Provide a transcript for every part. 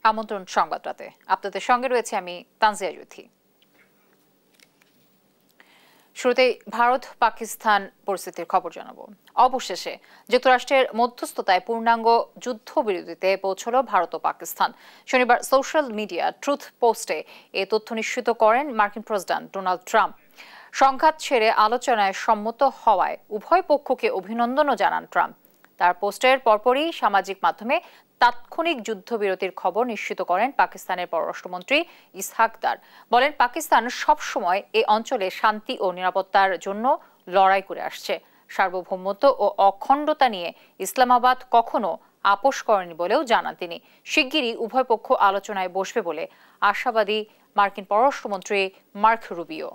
আমন্ত্রণ সংবাদরাতে আপনাদের সঙ্গে রয়েছে আমি তানজিয়া জুথি। শুরুতেই ভারত পাকিস্তান পরিস্থিতির খবর জানাবো। অবশেষে যুক্তরাষ্ট্রের মধ্যস্থতায় পূর্ণাঙ্গ যুদ্ধবিরতিতে পৌঁছল ভারত ও পাকিস্তান। শনিবার সোশ্যাল মিডিয়া ট্রুথ পোস্টে এ তথ্য নিশ্চিত করেন মার্কিন প্রেসিডেন্ট ডোনাল্ড ট্রাম্প। সংঘাত ছেড়ে আলোচনায় সম্মত হওয়ায় উভয় পক্ষকে অভিনন্দনও জানান ট্রাম্প। তার পোস্টের পরপরই সামাজিক মাধ্যমে তাৎক্ষণিক যুদ্ধবিরতির খবর নিশ্চিত করেন পাকিস্তানের পররাষ্ট্রমন্ত্রী ইসহাক দার। বলেন, পাকিস্তান সবসময় এই অঞ্চলে শান্তি ও নিরাপত্তার জন্য লড়াই করে আসছে। সার্বভৌমত্ব ও অখণ্ডতা নিয়ে ইসলামাবাদ কখনো আপোষ করেনি বলেও জানান তিনি। শিগগিরই উভয় পক্ষ আলোচনায় বসবে বলে আশাবাদী মার্কিন পররাষ্ট্রমন্ত্রী মার্ক রুবিও।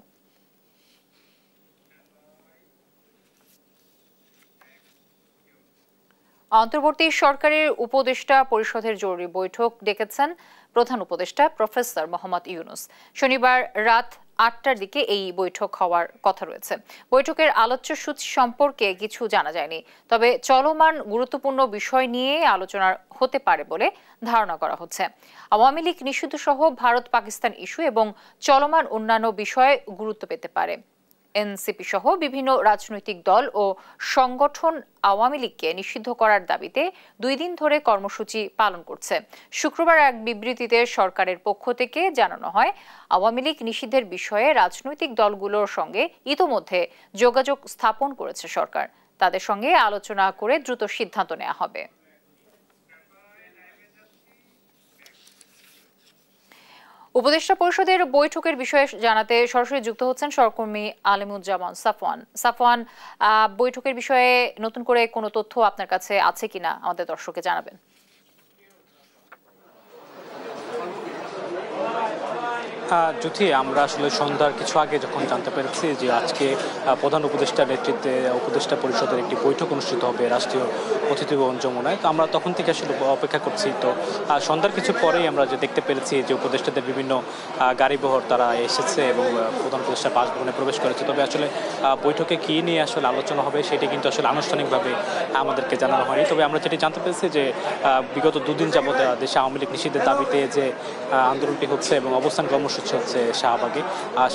অন্তর্বর্তী সরকারের উপদেষ্টা পরিষদের জরুরি বৈঠক ডেকেছেন প্রধান উপদেষ্টা প্রফেসর মোহাম্মদ ইউনুস। শনিবার রাত ৮টার দিকে এই বৈঠক হওয়ার কথা রয়েছে। বৈঠকের আলোচ্য সূচি সম্পর্কে কিছু জানা যায়নি, তবে চলমান গুরুত্বপূর্ণ বিষয় নিয়ে আলোচনা হতে পারে বলে ধারণা করা হচ্ছে। আওয়ামী লীগ নিষিদ্ধ সহ ভারত পাকিস্তান ইস্যু এবং চলমান অন্যান্য বিষয়ে গুরুত্ব পেতে পারে। এনসিপি সহ বিভিন্ন রাজনৈতিক দল ও সংগঠন আওয়ামী লীগকে নিষিদ্ধ করার দাবিতে ২ দিন ধরে কর্মসূচি পালন করছে। শুক্রবার এক বিবৃতিতে সরকারের পক্ষ থেকে জানানো হয়, আওয়ামী লীগ নিষিদ্ধের বিষয়ে রাজনৈতিক দলগুলোর সঙ্গে ইতোমধ্যে যোগাযোগ স্থাপন করেছে সরকার। তাদের সঙ্গে আলোচনা করে দ্রুত সিদ্ধান্ত নেওয়া হবে। উপদেষ্টা পরিষদের বৈঠকের বিষয়ে জানাতে সরাসরি যুক্ত হচ্ছেন সহকর্মী আলিমুজ্জামান সাফওয়ান। বৈঠকের বিষয়ে নতুন করে কোনো তথ্য আপনার কাছে আছে কিনা আমাদের দর্শককে জানাবেন। জ্যোতি, আমরা আসলে সন্ধ্যার কিছু আগে যখন জানতে পেরেছি যে আজকে প্রধান উপদেষ্টার নেতৃত্বে উপদেষ্টা পরিষদের একটি বৈঠক অনুষ্ঠিত হবে রাষ্ট্রীয় অতিথি ভবন যমুনায়, তো আমরা তখন থেকে আসলে অপেক্ষা করছি। তো সন্ধ্যার কিছু পরেই আমরা যে দেখতে পেরেছি যে উপদেষ্টাদের বিভিন্ন গাড়িবহর তারা এসেছে এবং প্রধান উপদেষ্টার বাসভবনে প্রবেশ করেছে। তবে আসলে বৈঠকে কী নিয়ে আসলে আলোচনা হবে সেটি কিন্তু আসলে আনুষ্ঠানিকভাবে আমাদেরকে জানানো হয়নি। তবে আমরা যেটি জানতে পেরেছি যে বিগত 2 দিন যাবৎ দেশে আওয়ামী লীগ নিষিদ্ধের দাবিতে যে আন্দোলনটি হচ্ছে এবং অবস্থান কর্মসূচি হচ্ছে শাহবাগে,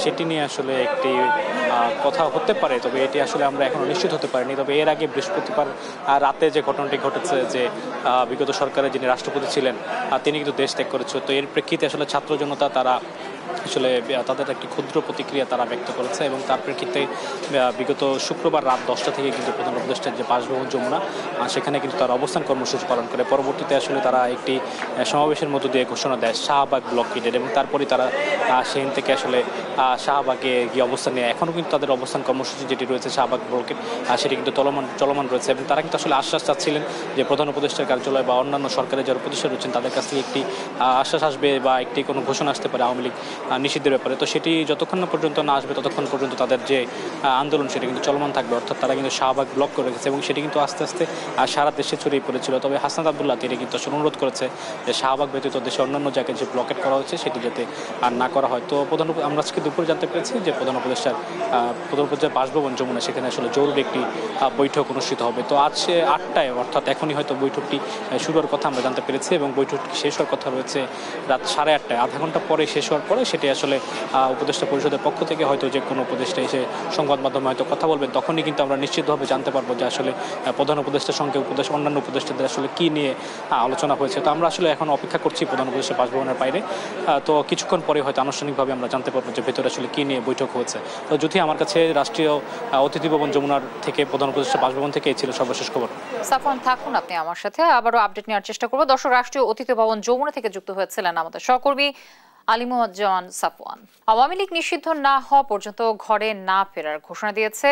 সেটি নিয়ে আসলে একটি কথা হতে পারে। তবে এটি আসলে আমরা এখনো নিশ্চিত হতে পারিনি। তবে এর আগে বৃহস্পতিবার রাতে যে ঘটনাটি ঘটেছে যে বিগত সরকারের যিনি রাষ্ট্রপতি ছিলেন তিনি কিন্তু দেশ ত্যাগ করেছে। তো এর প্রেক্ষিতে আসলে ছাত্র জনতা তারা আসলে তাদের একটি ক্ষুদ্র প্রতিক্রিয়া তারা ব্যক্ত করেছে এবং তার প্রেক্ষিতে বিগত শুক্রবার রাত 10টা থেকে কিন্তু প্রধান উপদেষ্টার যে বাসভবন যমুনা সেখানে কিন্তু তারা অবস্থান কর্মসূচি পালন করে। পরবর্তীতে আসলে তারা একটি সমাবেশের মধ্য দিয়ে ঘোষণা দেয় শাহবাগ ব্লকেডের, এবং তারপরে তারা সেখান থেকে আসলে শাহবাগে গিয়ে অবস্থান নেয়। এখনও কিন্তু তাদের অবস্থান কর্মসূচি যেটি রয়েছে শাহবাগ ব্লকেড সেটি কিন্তু চলমান রয়েছে এবং তারা কিন্তু আসলে আশ্বাস চাচ্ছিলেন যে প্রধান উপদেষ্টার কার্যালয় বা অন্যান্য সরকারের যারা প্রতিষ্ঠান রয়েছেন তাদের কাছ থেকে একটি আশ্বাস আসবে বা একটি কোনো ঘোষণা আসতে পারে আওয়ামী লীগ নিষিদ্ধের ব্যাপারে। তো সেটি যতক্ষণ না পর্যন্ত না আসবে ততক্ষণ পর্যন্ত তাদের যে আন্দোলন সেটা কিন্তু চলমান থাকবে। অর্থাৎ তারা কিন্তু শাহবাগ ব্লক করে রেখেছে এবং সেটি কিন্তু আস্তে আস্তে সারা দেশে ছড়িয়ে পড়েছিল। তবে হাসনাত আবদুল্লাহ তিনি কিন্তু আসলে অনুরোধ করেছে যে শাহবাগ ব্যতীত দেশে অন্যান্য জায়গায় যে ব্লকেট করা হয়েছে সেটি যাতে আর না করা হয়। তো আমরা আজকে দুপুরে জানতে পেরেছি যে প্রধান উপদেষ্টার বাসভবন যমুনা সেখানে আসলে জরুরি একটি বৈঠক অনুষ্ঠিত হবে। তো আজ 8টায় অর্থাৎ এখনই হয়তো বৈঠকটি শুরু হওয়ার কথা আমরা জানতে পেরেছি এবং বৈঠকটি শেষ হওয়ার কথা রয়েছে রাত 8:30, আধা ঘন্টা পরে শেষ হওয়ার পরে সেটি আসলে উপদেষ্টা পরিষদের পক্ষ থেকে হয়তো যে কোনো উপদেষ্টা এসে সংবাদ মাধ্যমে হয়তো কথা বলবেন, তখনই কিন্তু আমরা নিশ্চিতভাবে জানতে পারবো যে আসলে প্রধান উপদেষ্টার সঙ্গে অন্যান্য উপদেষ্টাদের আসলে কী নিয়ে আলোচনা হয়েছে। তো আমরা আসলে এখন অপেক্ষা করছি প্রধান উপদেষ্টা বাসভবনের বাইরে। তো কিছুক্ষণ পরে হয়তো আনুষ্ঠানিকভাবে আমরা জানতে পারবো যে ভেতরে আসলে কী নিয়ে বৈঠক হয়েছে। তো যদি আমার কাছে রাষ্ট্রীয় অতিথি ভবন যমুনার থেকে প্রধান উপদেষ্টা বাসভবন থেকে ছিল সর্বশেষ খবর। সাফওয়ান, থাকুন আপনি আমার সাথে, আবারও আপডেট নেওয়ার চেষ্টা করবো। দর্শক, রাষ্ট্রীয় অতিথি ভবন যমুনা থেকে যুক্ত হয়েছিলেন আমাদের সহকর্মী আলিমুজ্জামান সাফওয়ান। আওয়ামী লীগ নিষিদ্ধ না হওয়া পর্যন্ত ঘরে না ফেরার ঘোষণা দিয়েছে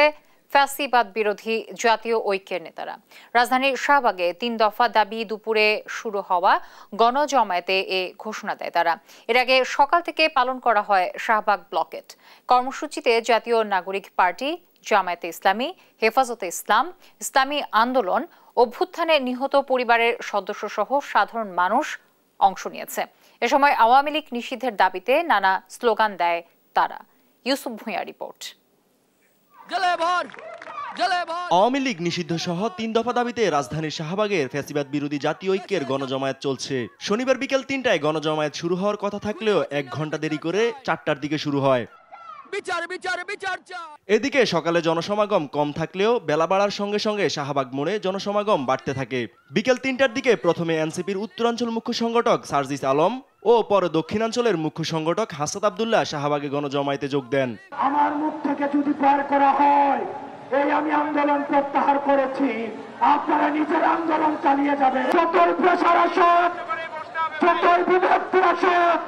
ফ্যাসিবাদ বিরোধী জাতীয় ঐক্যের নেতারা। রাজধানীর শাহবাগে 3 দফা দাবি দুপুরে শুরু হওয়া গণজমায়েতে এ ঘোষণা দেয় তারা। এর আগে সকাল থেকে পালন করা হয় শাহবাগ ব্লকেট। কর্মসূচিতে জাতীয় নাগরিক পার্টি, জামায়াতে ইসলামী, হেফাজতে ইসলাম, ইসলামী আন্দোলন, অভ্যুত্থানে নিহত পরিবারের সদস্য সহ সাধারণ মানুষ অংশ নিয়েছে। এ সময় আওয়ামী লীগ নিষিদ্ধের দাবিতে নানা স্লোগান দেয় তারা। ইউসুফ ভূঁইয়া রিপোর্ট। আওয়ামী লীগ নিষিদ্ধ সহ 3 দফা দাবিতে রাজধানীর শাহবাগের ফ্যাসিবাদ বিরোধী জাতীয় ঐক্যের গণজমায়েত চলছে। শনিবার বিকেল 3টায় গণজমায়েত শুরু হওয়ার কথা থাকলেও 1 ঘন্টা দেরি করে 4টার দিকে শুরু হয়। এদিকে সকালে জনসমাগম কম থাকলেও বেলা বাড়ার সঙ্গে সঙ্গে শাহবাগ মোড়ে জনসমাগম বাড়তে থাকে। বিকেল 3টার দিকে প্রথমে এনসিপির উত্তরাঞ্চল মুখ্য সংগঠক সার্জিস আলম ও পরে দক্ষিণাঞ্চলের মুখ্য সংগঠক হাসাত আব্দুল্লাহ শাহবাগে গণজমায়েতে যোগ দেন। আমার মুখ থেকে যদি পার করা হয়, এই আমি আন্দোলন প্রত্যাহার করেছি, আপনারা নিজের আন্দোলন চালিয়ে যাবেন। যতই প্রেসার আসুক, যতই বিভক্তি আসুক,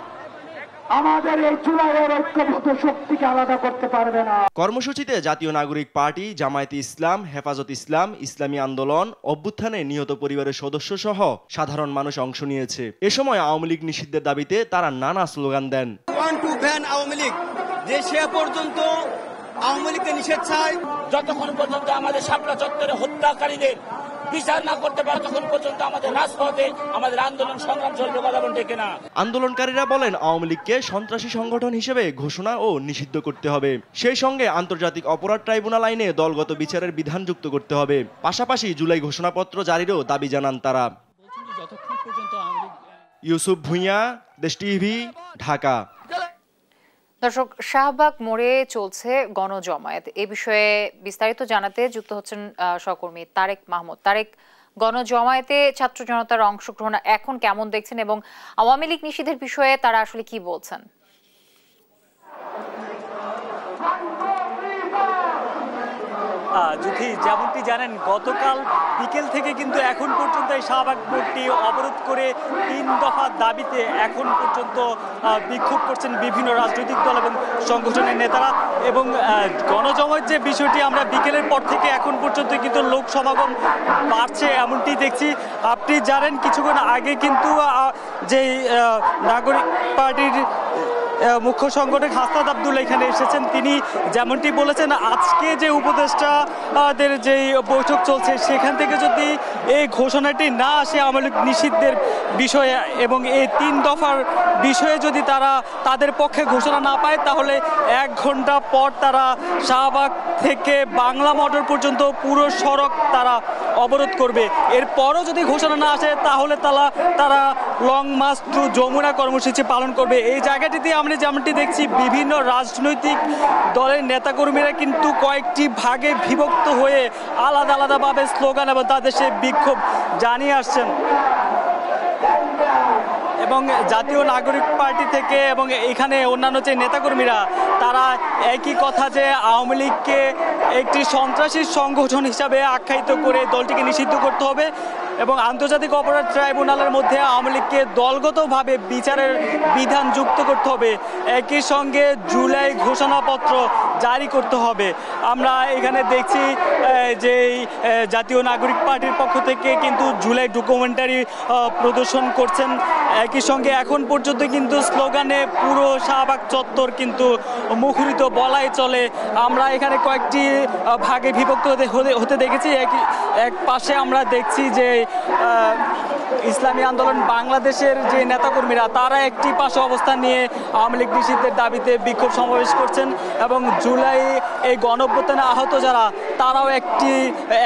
আমাদের এই জুলাইয়ের ঐক্যবদ্ধ শক্তিকে আলাদা করতে পারবে না। কর্মসূচিতে জাতীয় নাগরিক পার্টি, জামায়াতে ইসলাম, হেফাজত ইসলাম, ইসলামী আন্দোলন, অভ্যুত্থানে নিহত পরিবারের সদস্য সহ সাধারণ মানুষ অংশ নিয়েছে। এ সময় আওয়ামী লীগ নিষিদ্ধের দাবিতে তারা নানা স্লোগান দেন। আওয়ামী লীগ যে সে পর্যন্ত আওয়ামী লীগকে নিষেধ চায়, যতক্ষণ পর্যন্ত আমাদের শাপলা চত্বরে হত্যাকারীদের বিচার না করতে পারে তখন পর্যন্ত আমাদের রাজপথে আমাদের আন্দোলন সংগ্রাম চলবে, বলা ঠিক না। আন্দোলনকারীরা বলেন আওয়ামী লীগকে সন্ত্রাসী সংগঠন হিসেবে ঘোষণা ও নিষিদ্ধ করতে হবে। সেই সঙ্গে আন্তর্জাতিক অপরাধ ট্রাইব্যুনাল আইনে দলগত বিচারের বিধান যুক্ত করতে হবে। পাশাপাশি জুলাই ঘোষণাপত্র জারিরও দাবি জানান তারা। ইউসুফ ভুঁইয়া, দেশ টিভি, ঢাকা। দর্শক, শাহবাগ মোড়ে চলছে গণজমায়েত। এ বিষয়ে বিস্তারিত জানাতে যুক্ত হচ্ছেন সহকর্মী তারেক মাহমুদ। তারেক, গণজমায়েতে ছাত্র জনতার অংশগ্রহণ এখন কেমন দেখছেন এবং আওয়ামী লীগ নিষিদ্ধের বিষয়ে তারা আসলে কি বলছেন? যদি যেমনটি জানেন, গতকাল বিকেল থেকে কিন্তু এখন পর্যন্ত এই শাহবাগ মোড়টি অবরোধ করে 3 দফা দাবিতে এখন পর্যন্ত বিক্ষোভ করছেন বিভিন্ন রাজনৈতিক দল এবং সংগঠনের নেতারা। এবং গণজমায়েত যে বিষয়টি আমরা বিকেলের পর থেকে এখন পর্যন্ত কিন্তু লোক সমাগম বাড়ছে এমনটি দেখছি। আপনি জানেন কিছুক্ষণ আগে কিন্তু যে নাগরিক পার্টির মুখ্য সংগঠক হাসাত আব্দুল্লাহ এখানে এসেছেন। তিনি যেমনটি বলেছেন, আজকে যে উপদেষ্টাদের যে বৈঠক চলছে সেখান থেকে যদি এই ঘোষণাটি না আসে আওয়ামী লীগ নিষিদ্ধের বিষয়ে এবং এই 3 দফার বিষয়ে যদি তারা তাদের পক্ষে ঘোষণা না পায়, তাহলে 1 ঘন্টা পর তারা শাহবাগ থেকে বাংলা মোটর পর্যন্ত পুরো সড়ক তারা অবরোধ করবে। এরপরও যদি ঘোষণা না আসে তাহলে তারা লং মার্চ টু যমুনা কর্মসূচি পালন করবে। এই জায়গাটিতে আমরা যেমনটি দেখছি বিভিন্ন রাজনৈতিক দলের নেতাকর্মীরা কিন্তু কয়েকটি ভাগে বিভক্ত হয়ে আলাদা আলাদাভাবে স্লোগান এবং তাদের সে বিক্ষোভ জানিয়ে আসছেন। এবং জাতীয় নাগরিক পার্টি থেকে এবং এখানে অন্যান্য যে নেতাকর্মীরা তারা একই কথা, যে আওয়ামী লীগকে একটি সন্ত্রাসী সংগঠন হিসাবে আখ্যায়িত করে দলটিকে নিষিদ্ধ করতে হবে এবং আন্তর্জাতিক অপরাধ ট্রাইব্যুনালের মধ্যে আওয়ামী লীগকে দলগতভাবে বিচারের বিধান যুক্ত করতে হবে। একই সঙ্গে জুলাই ঘোষণাপত্র জারি করতে হবে। আমরা এখানে দেখছি যে জাতীয় নাগরিক পার্টির পক্ষ থেকে কিন্তু জুলাই ডকুমেন্টারি প্রদর্শন করছেন। একই সঙ্গে এখন পর্যন্ত কিন্তু স্লোগানে পুরো শাহবাগ চত্বর কিন্তু মুখরিত বলাই চলে। আমরা এখানে কয়েকটি ভাগে বিভক্ত হতে দেখেছি। এক পাশে আমরা দেখছি যে ইসলামী আন্দোলন বাংলাদেশের যে নেতাকর্মীরা তারা একটি পাশে অবস্থান নিয়ে আওয়ামী লীগ নিষিদ্ধের দাবিতে বিক্ষোভ সমাবেশ করছেন এবং জুলাই এই গণঅভ্যুত্থানে আহত যারা তারাও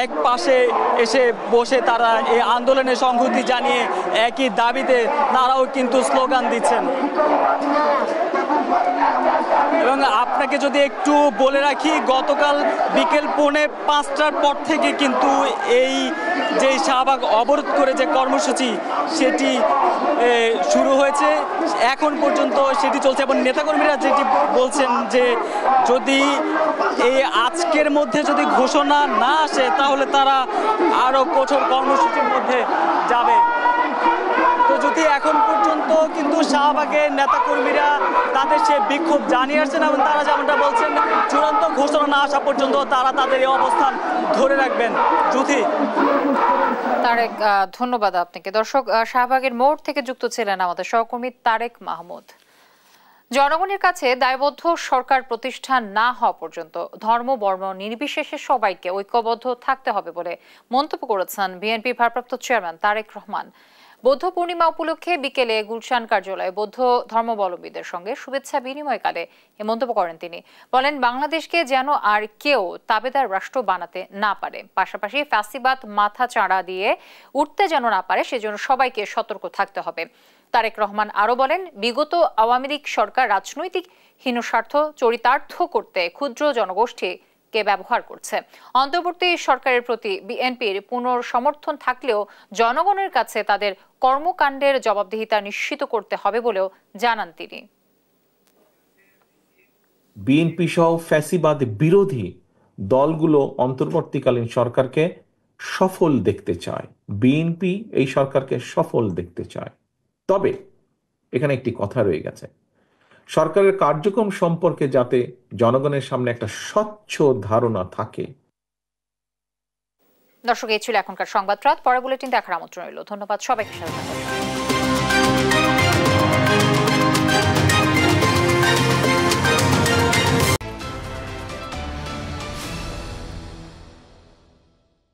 এক পাশে এসে বসে তারা এই আন্দোলনে সংহতি জানিয়ে একই দাবিতে তারাও কিন্তু স্লোগান দিচ্ছেন। এবং আপনাকে যদি একটু বলে রাখি, গতকাল বিকেল 4:45টার পর থেকে কিন্তু এই যে শাহবাগ অবরোধ করে যে কর্মসূচি সেটি শুরু হয়েছে, এখন পর্যন্ত সেটি চলছে এবং নেতাকর্মীরা যেটি বলছেন যে যদি এই আজকের মধ্যে যদি ঘোষণা না আসে তাহলে তারা আরও কঠোর কর্মসূচির মধ্যে যাবে। তো যদি এখন পর্যন্ত কিন্তু শাহবাগের নেতাকর্মীরা তাদের সে বিক্ষোভ জানিয়ে আসছেন এবং তারা যেমনটা বলছেন চূড়ান্ত ঘোষণা না আসা পর্যন্ত তারা তাদের এই অবস্থান ধরে রাখবেন। জ্যোতি। তারেক, ধন্যবাদ আপনাকে। দর্শক, শাহবাগের মোড় থেকে যুক্ত ছিলেন আমাদের সহকর্মী তারেক মাহমুদ। জনগণের কাছে দায়বদ্ধ সরকার প্রতিষ্ঠা না হওয়া পর্যন্ত ধর্ম বর্ণ নির্বিশেষে সবাইকে ঐক্যবদ্ধ থাকতে হবে বলে মন্তব্য করেছেন বিএনপি ভারপ্রাপ্ত চেয়ারম্যান তারেক রহমান। বৌদ্ধ পূর্ণিমা উপলক্ষে বিকেলে গুলশান কার্যালয়ে বৌদ্ধ ধর্মাবলম্বীদের সঙ্গে শুভেচ্ছা বিনিময়কালে এ মন্তব্য করেন তিনি। বলেন, বাংলাদেশকে যেন আর কেউ তাবেদার রাষ্ট্র বানাতে না পারে, পাশাপাশি ফ্যাসিবাদ মাথা চাড়া দিয়ে উঠতে যেন না পারে, সেজন্য সবাইকে সতর্ক থাকতে হবে। তারেক রহমান আরো বলেন, বিগত আওয়ামী লীগ সরকার রাজনৈতিক হীনস্বার্থ চরিতার্থ করতে ক্ষুদ্র জনগোষ্ঠীকে ব্যবহার করছে। অন্তর্বর্তী সরকারের প্রতি বিএনপির পুনঃসমর্থন থাকলেও জনগণের কাছে তাদের কর্মকাণ্ডের জবাবদিহিতা নিশ্চিত করতে হবে বলেও জানান তিনি। বিএনপি সহ ফ্যাসিবাদ বিরোধী দলগুলো অন্তর্বর্তীকালীন সরকারকে সফল দেখতে চায়, বিএনপি এই সরকারকে সফল দেখতে চায়। তবে এখানে একটি কথা রয়ে গেছে, সরকারের কার্যক্রম সম্পর্কে যাতে জনগণের সামনে একটা স্বচ্ছ ধারণা থাকে। দর্শক, এই ছিল এখনকার সংবাদ রাত। পরে বুলেটিন দেখার আমন্ত্রণ রইল। ধন্যবাদ সবাইকে।